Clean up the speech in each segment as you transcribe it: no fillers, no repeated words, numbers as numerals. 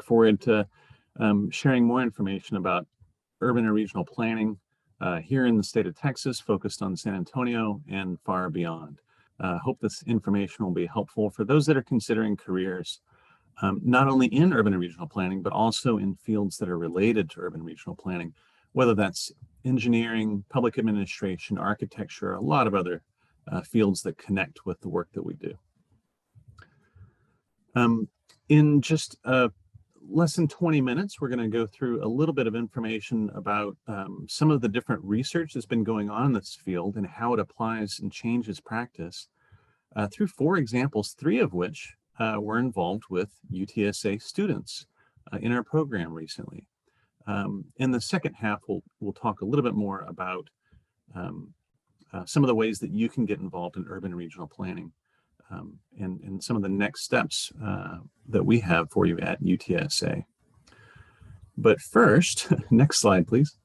forward to sharing more information about urban and regional planning here in the state of Texas, focused on San Antonio and far beyond. Hope this information will be helpful for those that are considering careers, not only in urban and regional planning, but also in fields that are related to urban and regional planning, whether that's engineering, public administration, architecture, a lot of other fields that connect with the work that we do. In just less than 20 minutes, we're going to go through a little bit of information about some of the different research that's been going on in this field and how it applies and changes practice through 4 examples, 3 of which were involved with UTSA students in our program recently. In the second half, we'll talk a little bit more about some of the ways that you can get involved in urban and regional planning and some of the next steps that we have for you at UTSA. But first, next slide, please.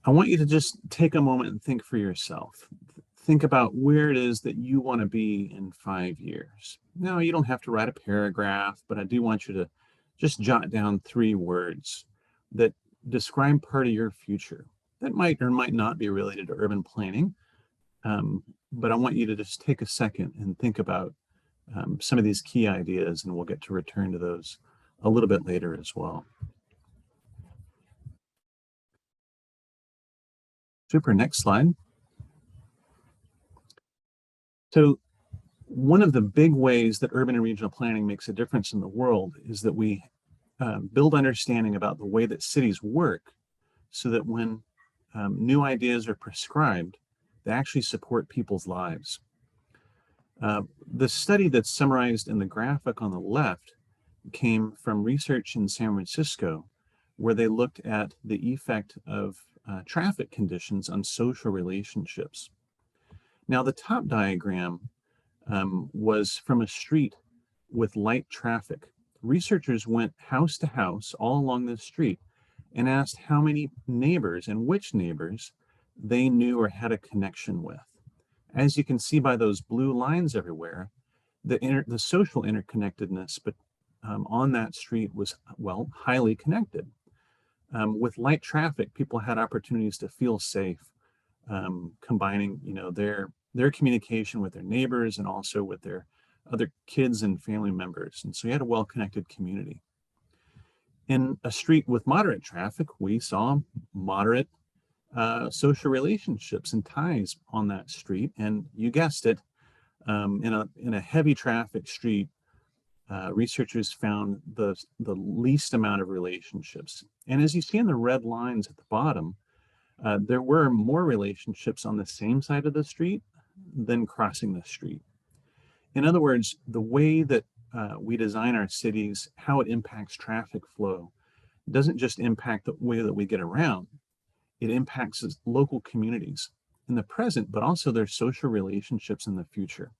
I want you to just take a moment and think for yourself. Think about where it is that you want to be in 5 years. Now, you don't have to write a paragraph, but I do want you to just jot down 3 words that describe part of your future that might or might not be related to urban planning. But I want you to just take a second and think about some of these key ideas, and we'll get to return to those a little bit later as well. Super, next slide. So one of the big ways that urban and regional planning makes a difference in the world is that we build understanding about the way that cities work so that when new ideas are prescribed, they actually support people's lives. The study that's summarized in the graphic on the left came from research in San Francisco, where they looked at the effect of traffic conditions on social relationships. Now, the top diagram was from a street with light traffic. Researchers went house to house all along the street and asked how many neighbors and which neighbors they knew or had a connection with. As you can see by those blue lines everywhere, the social interconnectedness on that street was, well, highly connected. With light traffic, people had opportunities to feel safe, combining, their communication with their neighbors and also with their other kids and family members. And so you had a well-connected community. In a street with moderate traffic, we saw moderate social relationships and ties on that street. And you guessed it, in a heavy traffic street, researchers found the least amount of relationships. And as you see in the red lines at the bottom, there were more relationships on the same side of the street than crossing the street. In other words, the way that we design our cities, how it impacts traffic flow, doesn't just impact the way that we get around. It impacts local communities in the present, but also their social relationships in the future.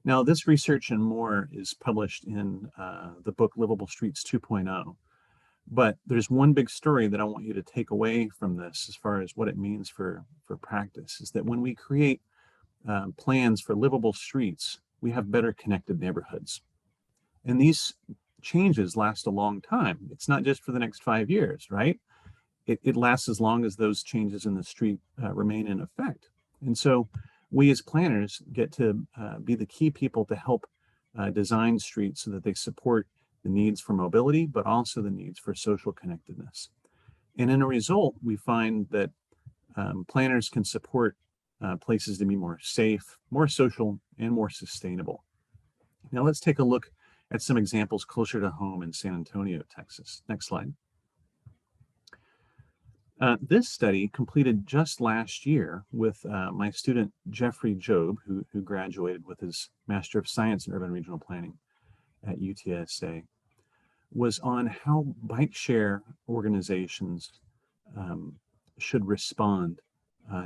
Now, this research and more is published in the book Livable Streets 2.0. But there's one big story that I want you to take away from this as far as what it means for practice, is that when we create plans for livable streets, we have better connected neighborhoods. And these changes last a long time. It's not just for the next 5 years, right? It lasts as long as those changes in the street remain in effect. And so we as planners get to be the key people to help design streets so that they support the needs for mobility, but also the needs for social connectedness. And in a result, we find that planners can support places to be more safe, more social, and more sustainable. Now let's take a look at some examples closer to home in San Antonio, Texas. Next slide. This study completed just last year with my student Jeffrey Job, who graduated with his Master of Science in Urban Regional Planning at UTSA, was on how bike share organizations should respond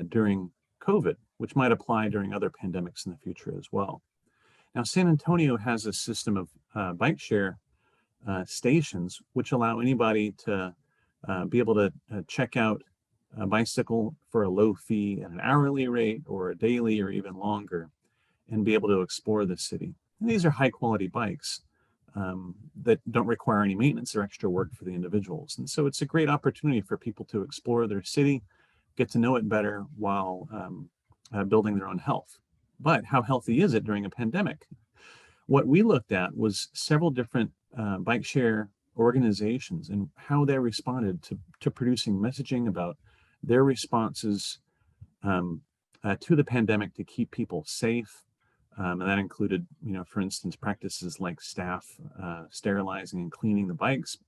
during COVID, which might apply during other pandemics in the future as well. Now, San Antonio has a system of bike share stations, which allow anybody to be able to check out a bicycle for a low fee at an hourly rate or a daily or even longer, and be able to explore the city. And these are high quality bikes, that don't require any maintenance or extra work for the individuals. And so it's a great opportunity for people to explore their city, get to know it better while building their own health. But how healthy is it during a pandemic? What we looked at was several different bike share organizations and how they responded to producing messaging about their responses to the pandemic to keep people safe. And that included, for instance, practices like staff sterilizing and cleaning the bikes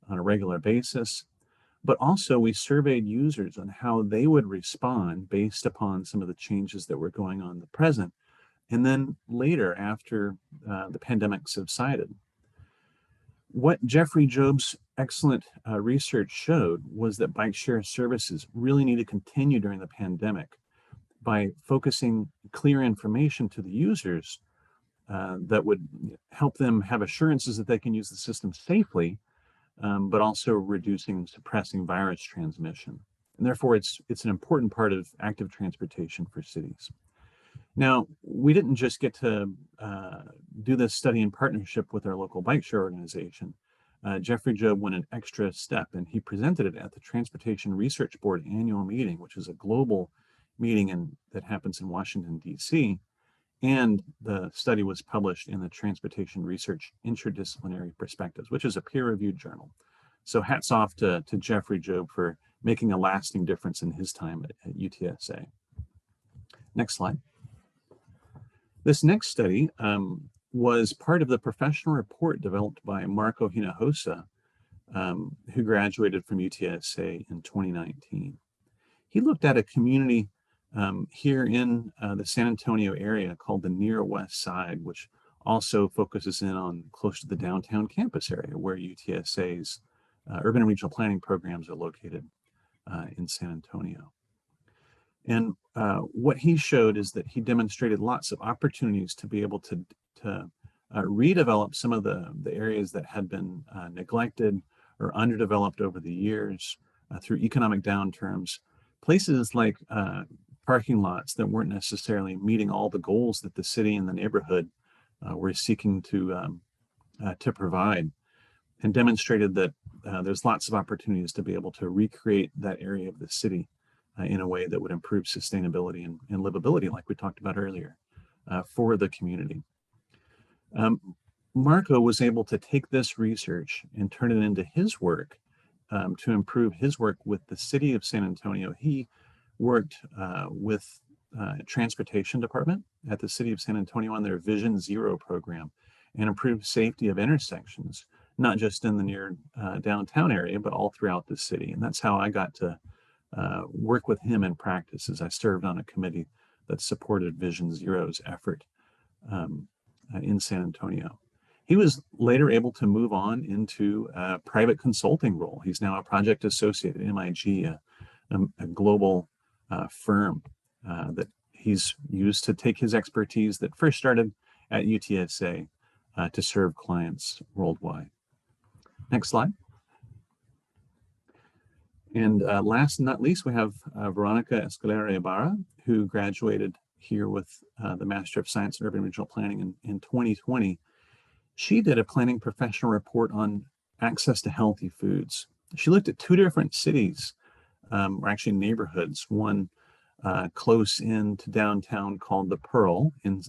on a regular basis. But also we surveyed users on how they would respond based upon some of the changes that were going on in the present. And then later, after the pandemic subsided. What Jeffrey Job's excellent research showed was that bike share services really need to continue during the pandemic by focusing clear information to the users that would help them have assurances that they can use the system safely, but also reducing and suppressing virus transmission. And therefore, it's an important part of active transportation for cities. Now, we didn't just get to do this study in partnership with our local bike share organization. Jeffrey Job went an extra step, and he presented it at the Transportation Research Board annual meeting, which is a global meeting that happens in Washington, D.C., and the study was published in the Transportation Research Interdisciplinary Perspectives, which is a peer-reviewed journal. So hats off to Jeffrey Job for making a lasting difference in his time at UTSA. Next slide. This next study was part of the professional report developed by Marco Hinojosa, who graduated from UTSA in 2019. He looked at a community here in the San Antonio area called the Near West Side, which also focuses in on close to the downtown campus area where UTSA's urban and regional planning programs are located in San Antonio. And what he showed is that he demonstrated lots of opportunities to be able to redevelop some of the areas that had been neglected or underdeveloped over the years through economic downturns. Places like parking lots that weren't necessarily meeting all the goals that the city and the neighborhood were seeking to provide, and demonstrated that there's lots of opportunities to be able to recreate that area of the city in a way that would improve sustainability and livability, like we talked about earlier, for the community. Marco was able to take this research and turn it into his work to improve his work with the city of San Antonio. He worked with transportation department at the city of San Antonio on their Vision Zero program and improved safety of intersections, not just in the near downtown area, but all throughout the city. And that's how I got to work with him in practice, as I served on a committee that supported Vision Zero's effort in San Antonio. He was later able to move on into a private consulting role. He's now a project associate at MIG, a global firm that he's used to take his expertise that first started at UTSA to serve clients worldwide. Next slide. And last and not least, we have Veronica Escalera Ibarra, who graduated here with the Master of Science in Urban Regional Planning in 2020. She did a planning professional report on access to healthy foods. She looked at two different cities, or actually neighborhoods, one close in to downtown called the Pearl in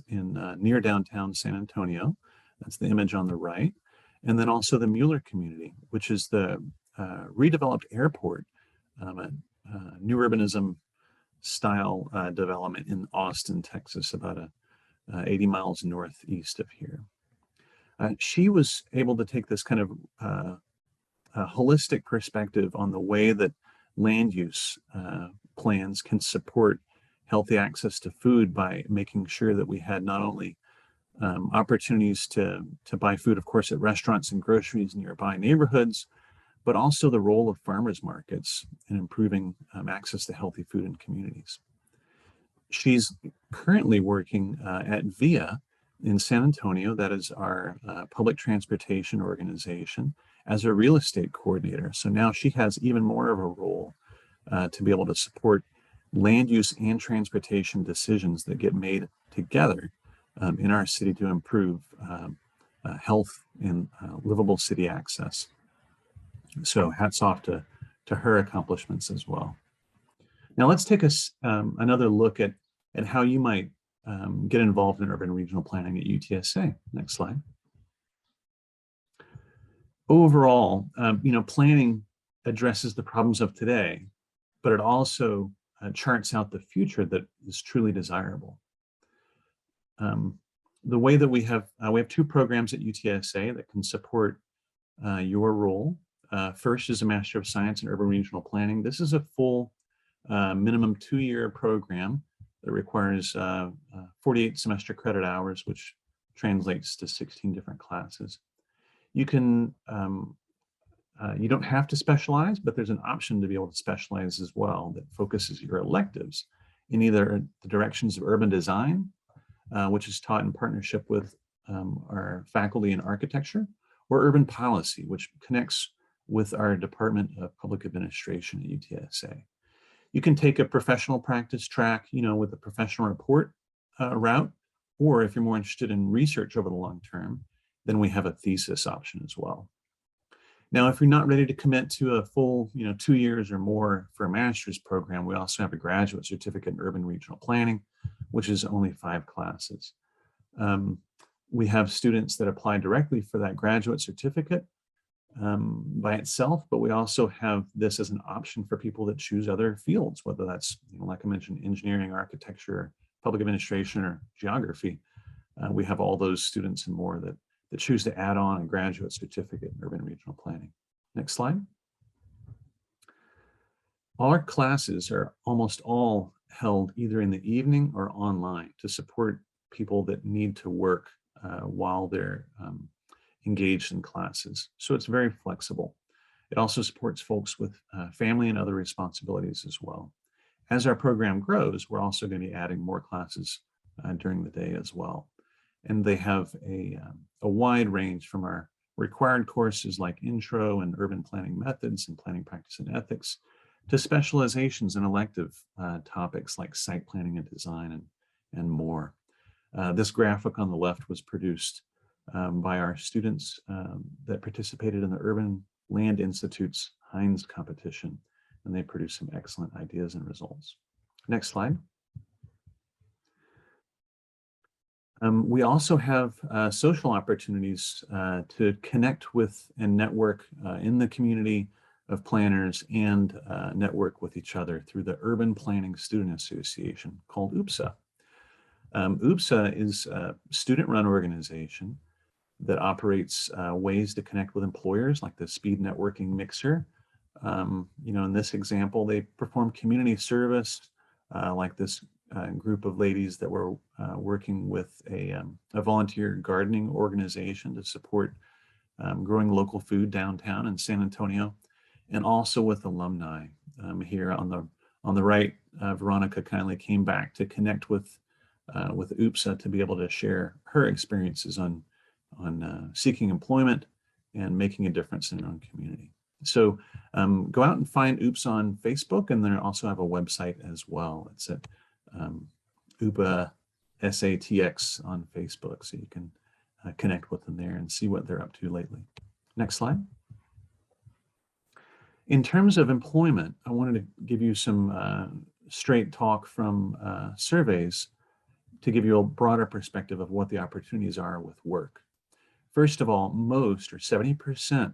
near downtown San Antonio. That's the image on the right. And then also the Mueller community, which is the redeveloped airport, a new urbanism style development in Austin, Texas, about 80 miles northeast of here. She was able to take this kind of holistic perspective on the way that land use plans can support healthy access to food by making sure that we had not only opportunities to buy food, of course, at restaurants and groceries in nearby neighborhoods, but also the role of farmers markets in improving access to healthy food in communities. She's currently working at VIA in San Antonio, that is our public transportation organization, as a real estate coordinator. So now she has even more of a role to be able to support land use and transportation decisions that get made together in our city to improve health and livable city access. So hats off to her accomplishments as well. Now let's take another look at how you might get involved in urban regional planning at UTSA. Next slide. Overall, planning addresses the problems of today, but it also charts out the future that is truly desirable. The way that we have 2 programs at UTSA that can support your role. First is a Master of Science in Urban Regional Planning. This is a full minimum 2-year program that requires 48 semester credit hours, which translates to 16 different classes. You can, you don't have to specialize, but there's an option to be able to specialize as well that focuses your electives in either the directions of urban design, which is taught in partnership with our faculty in architecture, or urban policy, which connects with our Department of Public Administration at UTSA. You can take a professional practice track, with a professional report route, or if you're more interested in research over the long term, then we have a thesis option as well. Now, if you're not ready to commit to a full, 2 years or more for a master's program, we also have a graduate certificate in urban regional planning, which is only 5 classes. We have students that apply directly for that graduate certificate by itself, but we also have this as an option for people that choose other fields, whether that's, like I mentioned, engineering, architecture, public administration, or geography. We have all those students and more that choose to add on a graduate certificate in urban regional planning. Next slide. All our classes are almost all held either in the evening or online to support people that need to work while they're engaged in classes. So it's very flexible. It also supports folks with family and other responsibilities as well. As our program grows, we're also going to be adding more classes during the day as well. And they have a wide range from our required courses like Intro and Urban Planning Methods and Planning Practice and Ethics to specializations in elective topics like site planning and design and more. This graphic on the left was produced by our students that participated in the Urban Land Institute's Heinz competition, and they produced some excellent ideas and results. Next slide. We also have social opportunities to connect with and network in the community of planners and network with each other through the Urban Planning Student Association called UTSA. UTSA is a student-run organization that operates ways to connect with employers like the speed networking mixer. In this example, they perform community service like this group of ladies that were working with a volunteer gardening organization to support growing local food downtown in San Antonio, and also with alumni. Here on the right, Veronica kindly came back to connect with UTSA to be able to share her experiences on seeking employment and making a difference in their own community. So go out and find UTSA on Facebook, and then also have a website as well. It's at UPA SATX on Facebook, so you can connect with them there and see what they're up to lately. Next slide. In terms of employment, I wanted to give you some straight talk from surveys to give you a broader perspective of what the opportunities are with work. First of all, most or 70%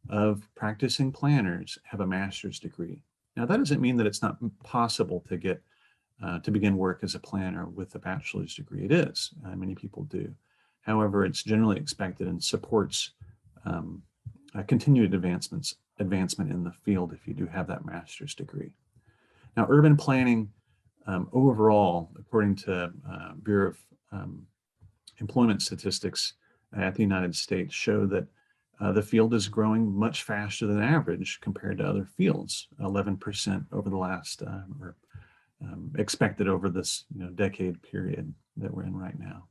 of practicing planners have a master's degree. Now, that doesn't mean that it's not possible to get to begin work as a planner with a bachelor's degree. It is. Many people do. However, it's generally expected and supports continued advancement in the field if you do have that master's degree. Now, urban planning overall, according to Bureau of Employment Statistics at the United States, show that the field is growing much faster than average compared to other fields, 11% over the last, expected over this decade period that we're in right now.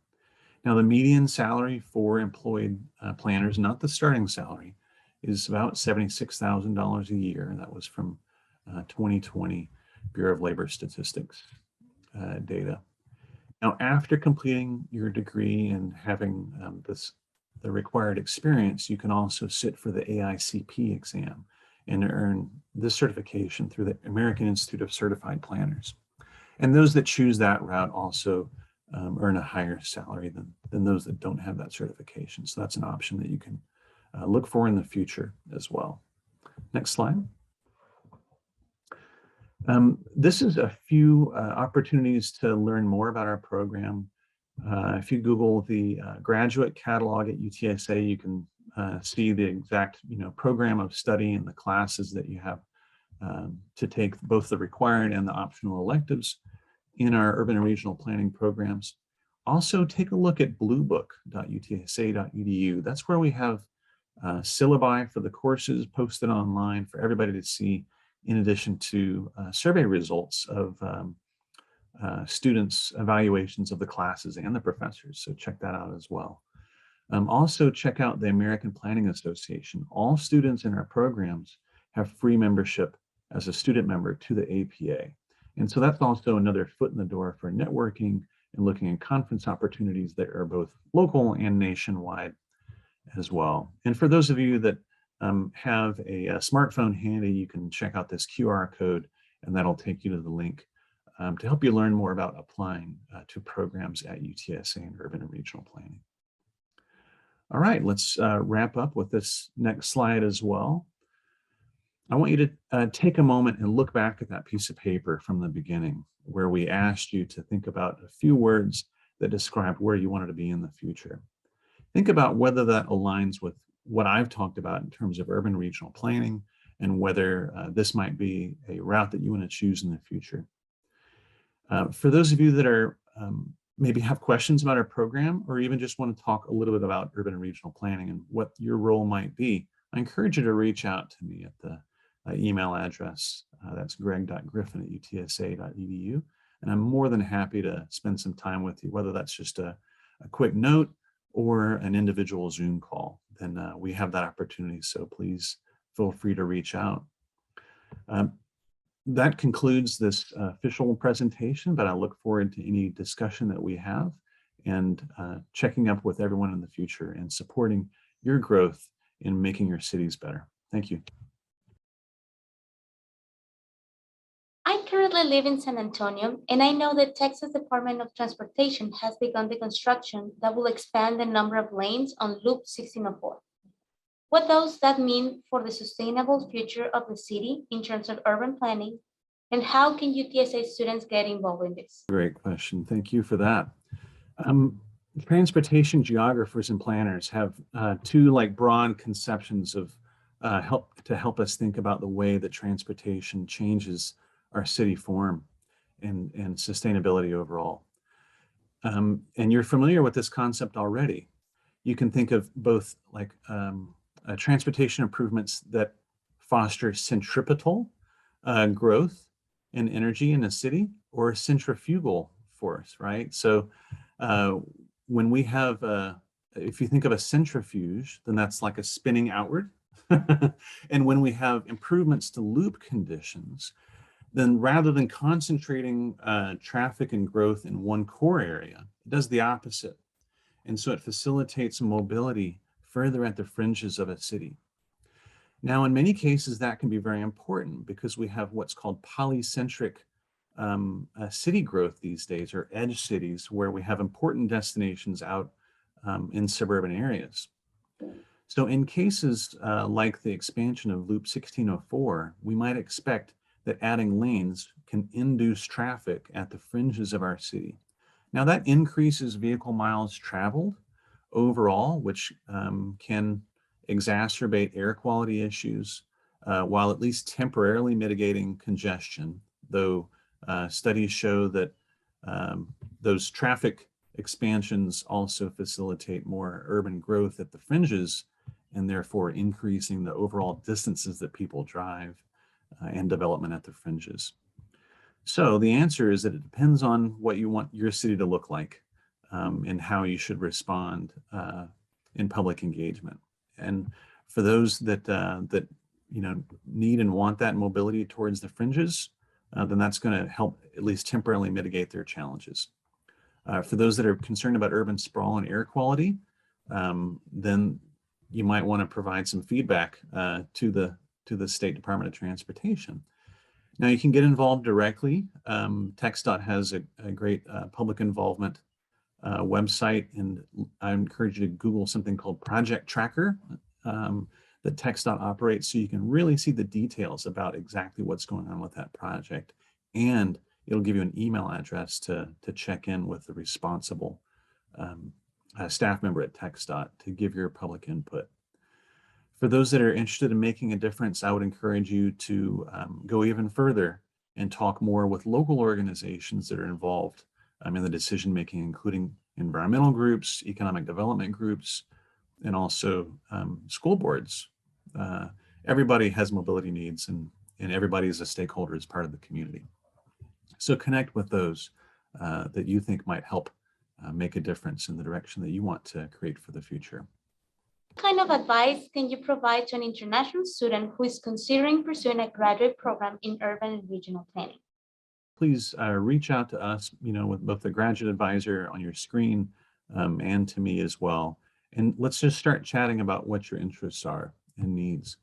Now, the median salary for employed planners, not the starting salary, is about $76,000 a year. And that was from 2020 Bureau of Labor Statistics data. Now, after completing your degree and having the required experience, you can also sit for the AICP exam and earn this certification through the American Institute of Certified Planners. And those that choose that route also earn a higher salary than those that don't have that certification. So that's an option that you can look for in the future as well. Next slide. This is a few opportunities to learn more about our program. If you Google the graduate catalog at UTSA, you can see the exact program of study and the classes that you have to take, both the required and the optional electives in our urban and regional planning programs. Also, take a look at bluebook.utsa.edu. That's where we have syllabi for the courses posted online for everybody to see, in addition to survey results of students' evaluations of the classes and the professors. So check that out as well. Also check out the American Planning Association. All students in our programs have free membership as a student member to the APA. And so that's also another foot in the door for networking and looking at conference opportunities that are both local and nationwide as well. And for those of you that have a smartphone handy, you can check out this QR code and that'll take you to the link to help you learn more about applying to programs at UTSA in urban and regional planning. All right, let's wrap up with this next slide as well. I want you to take a moment and look back at that piece of paper from the beginning, where we asked you to think about a few words that describe where you wanted to be in the future. Think about whether that aligns with what I've talked about in terms of urban regional planning and whether this might be a route that you want to choose in the future. For those of you that are maybe have questions about our program or even just want to talk a little bit about urban and regional planning and what your role might be, I encourage you to reach out to me at the email address. That's greg.griffin@utsa.edu. And I'm more than happy to spend some time with you, whether that's just a quick note or an individual Zoom call. Then we have that opportunity. So please feel free to reach out. That concludes this official presentation, but I look forward to any discussion that we have and checking up with everyone in the future and supporting your growth in making your cities better. Thank you. I currently live in San Antonio, and I know that Texas Department of Transportation has begun the construction that will expand the number of lanes on Loop 1604. What does that mean for the sustainable future of the city in terms of urban planning, and how can UTSA students get involved in this? Great question. Thank you for that. Transportation geographers and planners have two broad conceptions of help us think about the way that transportation changes our city form and sustainability overall. And you're familiar with this concept already. You can think of both transportation improvements that foster centripetal growth and energy in a city, or a centrifugal force, right? So when we have, if you think of a centrifuge, then that's like a spinning outward. And when we have improvements to loop conditions, then rather than concentrating traffic and growth in one core area, it does the opposite. And so it facilitates mobility further at the fringes of a city. Now, in many cases, that can be very important because we have what's called polycentric city growth these days, or edge cities, where we have important destinations out in suburban areas. So in cases like the expansion of Loop 1604, we might expect that adding lanes can induce traffic at the fringes of our city. Now that increases vehicle miles traveled overall, which can exacerbate air quality issues, while at least temporarily mitigating congestion, though studies show that those traffic expansions also facilitate more urban growth at the fringes, and therefore increasing the overall distances that people drive and development at the fringes. So the answer is that it depends on what you want your city to look like and how you should respond in public engagement. And for those that need and want that mobility towards the fringes, then that's going to help at least temporarily mitigate their challenges. For those that are concerned about urban sprawl and air quality, then you might want to provide some feedback to the State Department of Transportation. Now you can get involved directly. TxDOT has a great public involvement website, and I encourage you to Google something called Project Tracker that TxDOT operates, so you can really see the details about exactly what's going on with that project, and it'll give you an email address to check in with the responsible staff member at TxDOT to give your public input. For those that are interested in making a difference, I would encourage you to go even further and talk more with local organizations that are involved in the decision-making, including environmental groups, economic development groups, and also school boards. Everybody has mobility needs, and everybody is a stakeholder as part of the community. So connect with those that you think might help make a difference in the direction that you want to create for the future. What kind of advice can you provide to an international student who is considering pursuing a graduate program in urban and regional planning? Please reach out to us, with both the graduate advisor on your screen and to me as well. And let's just start chatting about what your interests are and needs.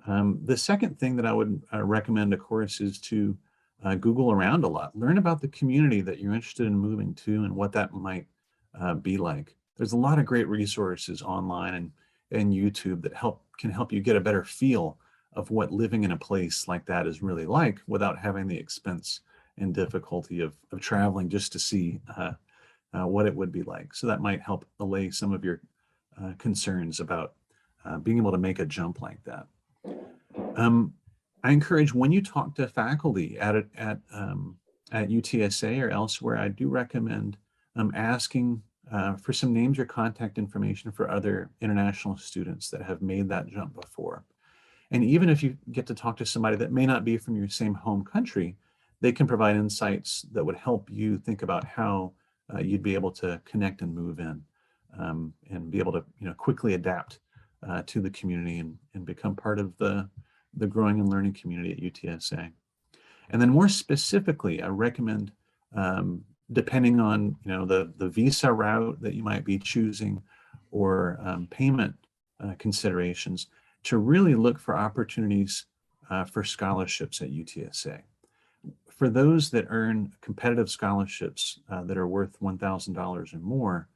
The second thing that I would recommend, of course, is to Google around a lot. Learn about the community that you're interested in moving to and what that might be like. There's a lot of great resources online and YouTube that can help you get a better feel of what living in a place like that is really like without having the expense and difficulty of traveling just to see what it would be like. So that might help allay some of your concerns about being able to make a jump like that. I encourage, when you talk to faculty at UTSA or elsewhere, I do recommend asking for some names or contact information for other international students that have made that jump before. And even if you get to talk to somebody that may not be from your same home country, they can provide insights that would help you think about how you'd be able to connect and move in and be able to quickly adapt to the community and become part of the growing and learning community at UTSA. And then more specifically, I recommend, depending on the visa route that you might be choosing or payment considerations, to really look for opportunities for scholarships at UTSA. For those that earn competitive scholarships that are worth $1,000 or more,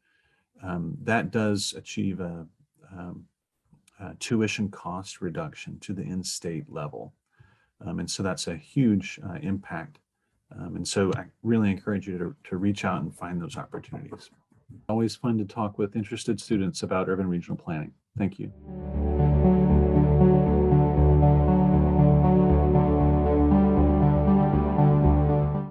that does achieve a tuition cost reduction to the in-state level. And so that's a huge impact. And so I really encourage you to reach out and find those opportunities. Always fun to talk with interested students about urban regional planning. Thank you.